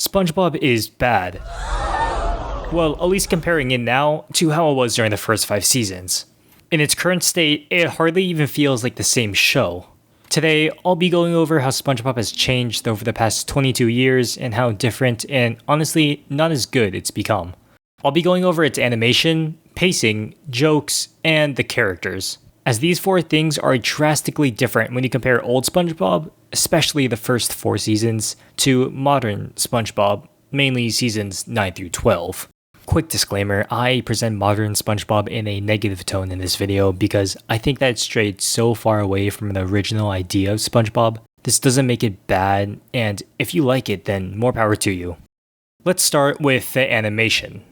SpongeBob is bad. Well, at least comparing it now to how it was during the first 5 seasons. In its current state, it hardly even feels like the same show. Today, I'll be going over how SpongeBob has changed over the past 22 years and how different and honestly not as good it's become. I'll be going over its animation, pacing, jokes, and the characters, as these 4 things are drastically different when you compare old SpongeBob, especially the first 4 seasons, to modern SpongeBob, mainly seasons 9 through 12. Quick disclaimer, I present modern SpongeBob in a negative tone in this video because I think that it strayed so far away from the original idea of SpongeBob. This doesn't make it bad, and if you like it, then more power to you. Let's start with the animation.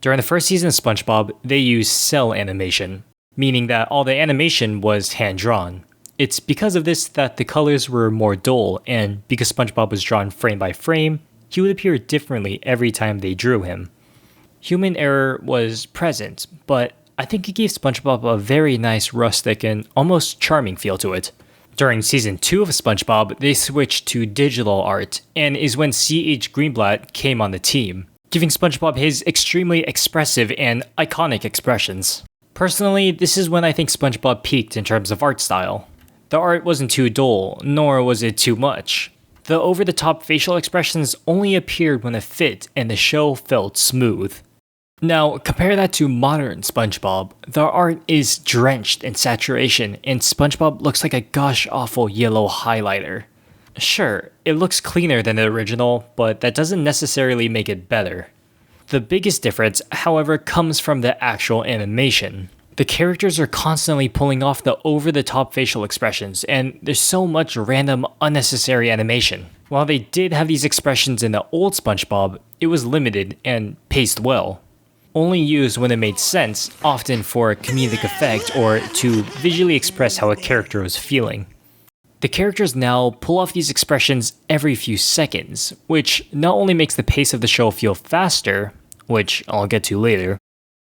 During the first season of SpongeBob, they used cell animation, meaning that all the animation was hand-drawn. It's because of this that the colors were more dull, and because SpongeBob was drawn frame by frame, he would appear differently every time they drew him. Human error was present, but I think it gave SpongeBob a very nice rustic and almost charming feel to it. During season 2 of SpongeBob, they switched to digital art, and is when C.H. Greenblatt came on the team, giving SpongeBob his extremely expressive and iconic expressions. Personally, this is when I think SpongeBob peaked in terms of art style. The art wasn't too dull, nor was it too much. The over-the-top facial expressions only appeared when it fit and the show felt smooth. Now, compare that to modern SpongeBob. The art is drenched in saturation, and SpongeBob looks like a gosh-awful yellow highlighter. Sure, it looks cleaner than the original, but that doesn't necessarily make it better. The biggest difference, however, comes from the actual animation. The characters are constantly pulling off the over-the-top facial expressions, and there's so much random, unnecessary animation. While they did have these expressions in the old SpongeBob, it was limited and paced well. Only used when it made sense, often for a comedic effect or to visually express how a character was feeling. The characters now pull off these expressions every few seconds, which not only makes the pace of the show feel faster, which I'll get to later,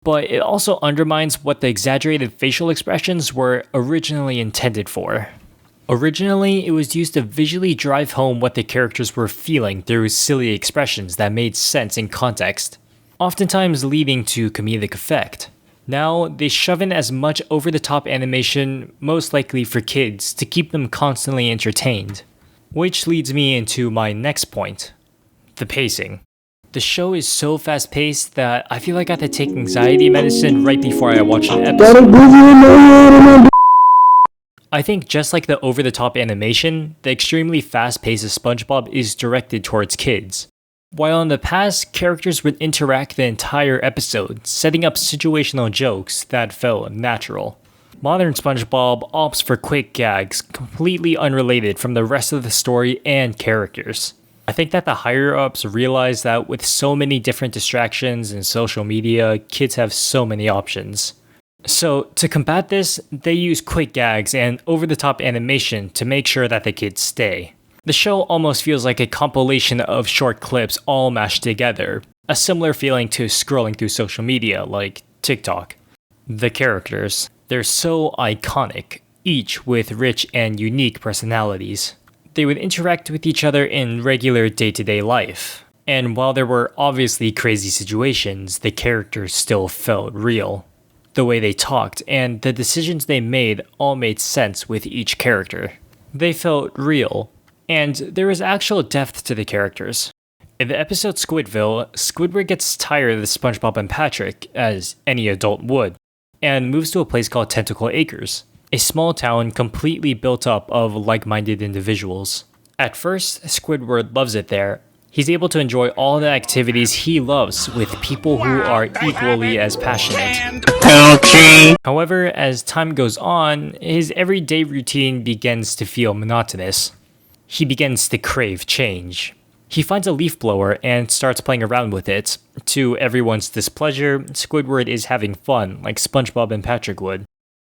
but it also undermines what the exaggerated facial expressions were originally intended for. Originally, it was used to visually drive home what the characters were feeling through silly expressions that made sense in context, oftentimes leading to comedic effect. Now, they shove in as much over-the-top animation, most likely for kids, to keep them constantly entertained. Which leads me into my next point, the pacing. The show is so fast-paced that I feel like I have to take anxiety medicine right before I watch an episode. I think just like the over-the-top animation, the extremely fast-pace of SpongeBob is directed towards kids. While in the past, characters would interact the entire episode, setting up situational jokes that felt natural. Modern SpongeBob opts for quick gags, completely unrelated from the rest of the story and characters. I think that the higher-ups realize that with so many different distractions and social media, kids have so many options. So, to combat this, they use quick gags and over-the-top animation to make sure that the kids stay. The show almost feels like a compilation of short clips all mashed together, a similar feeling to scrolling through social media like TikTok. The characters, they're so iconic, each with rich and unique personalities. They would interact with each other in regular day-to-day life, and while there were obviously crazy situations, the characters still felt real. The way they talked and the decisions they made all made sense with each character. They felt real, and there was actual depth to the characters. In the episode Squidville, Squidward gets tired of SpongeBob and Patrick, as any adult would, and moves to a place called Tentacle Acres, a small town completely built up of like-minded individuals. At first, Squidward loves it there. He's able to enjoy all the activities he loves with people who are equally as passionate. Okay. However, as time goes on, his everyday routine begins to feel monotonous. He begins to crave change. He finds a leaf blower and starts playing around with it. To everyone's displeasure, Squidward is having fun like SpongeBob and Patrick would,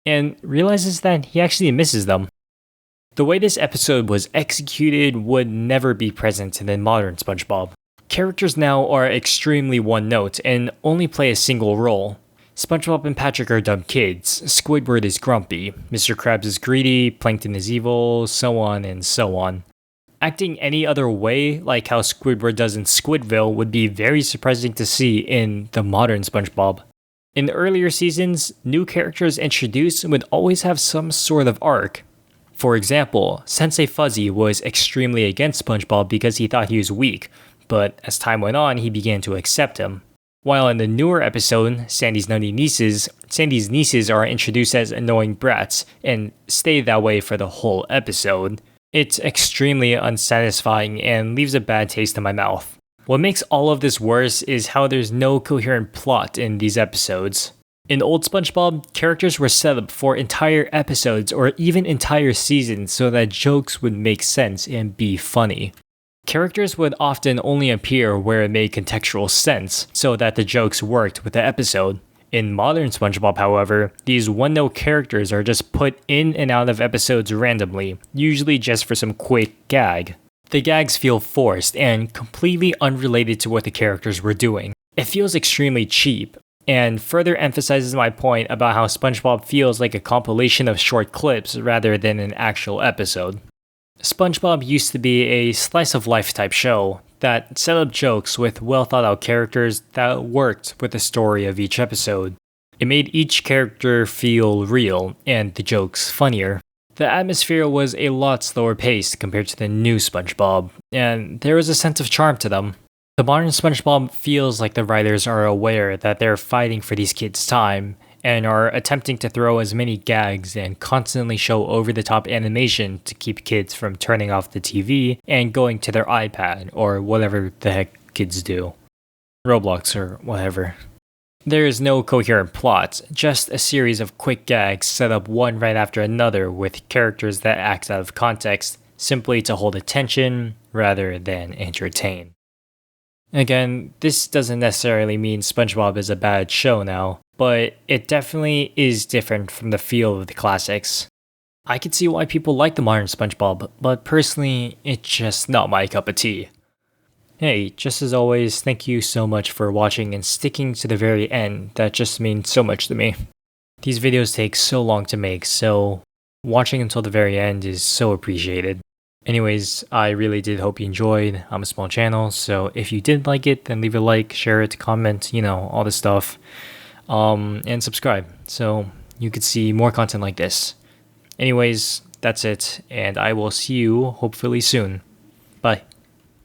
and realizes that he actually misses them. The way this episode was executed would never be present in the modern SpongeBob. Characters now are extremely one-note and only play a single role. SpongeBob and Patrick are dumb kids, Squidward is grumpy, Mr. Krabs is greedy, Plankton is evil, so on and so on. Acting any other way, like how Squidward does in Squidville, would be very surprising to see in the modern SpongeBob. In earlier seasons, new characters introduced would always have some sort of arc. For example, Sensei Fuzzy was extremely against SpongeBob because he thought he was weak, but as time went on, he began to accept him. While in the newer episode, Sandy's nieces are introduced as annoying brats and stay that way for the whole episode. It's extremely unsatisfying and leaves a bad taste in my mouth. What makes all of this worse is how there's no coherent plot in these episodes. In old SpongeBob, characters were set up for entire episodes or even entire seasons so that jokes would make sense and be funny. Characters would often only appear where it made contextual sense, so that the jokes worked with the episode. In modern SpongeBob, however, these one-note characters are just put in and out of episodes randomly, usually just for some quick gag. The gags feel forced and completely unrelated to what the characters were doing. It feels extremely cheap, and further emphasizes my point about how SpongeBob feels like a compilation of short clips rather than an actual episode. SpongeBob used to be a slice-of-life type show that set up jokes with well-thought-out characters that worked with the story of each episode. It made each character feel real, and the jokes funnier. The atmosphere was a lot slower paced compared to the new SpongeBob, and there was a sense of charm to them. The modern SpongeBob feels like the writers are aware that they're fighting for these kids' time, and are attempting to throw as many gags and constantly show over-the-top animation to keep kids from turning off the TV and going to their iPad or whatever the heck kids do. Roblox or whatever. There is no coherent plot, just a series of quick gags set up one right after another with characters that act out of context, simply to hold attention rather than entertain. Again, this doesn't necessarily mean SpongeBob is a bad show now, but it definitely is different from the feel of the classics. I can see why people like the modern SpongeBob, but personally, it's just not my cup of tea. Hey, just as always, thank you so much for watching and sticking to the very end. That just means so much to me. These videos take so long to make, so watching until the very end is so appreciated. Anyways, I really did hope you enjoyed. I'm a small channel, so if you did like it, then leave a like, share it, comment, all this stuff. And subscribe, so you could see more content like this. Anyways, that's it, and I will see you hopefully soon. Bye.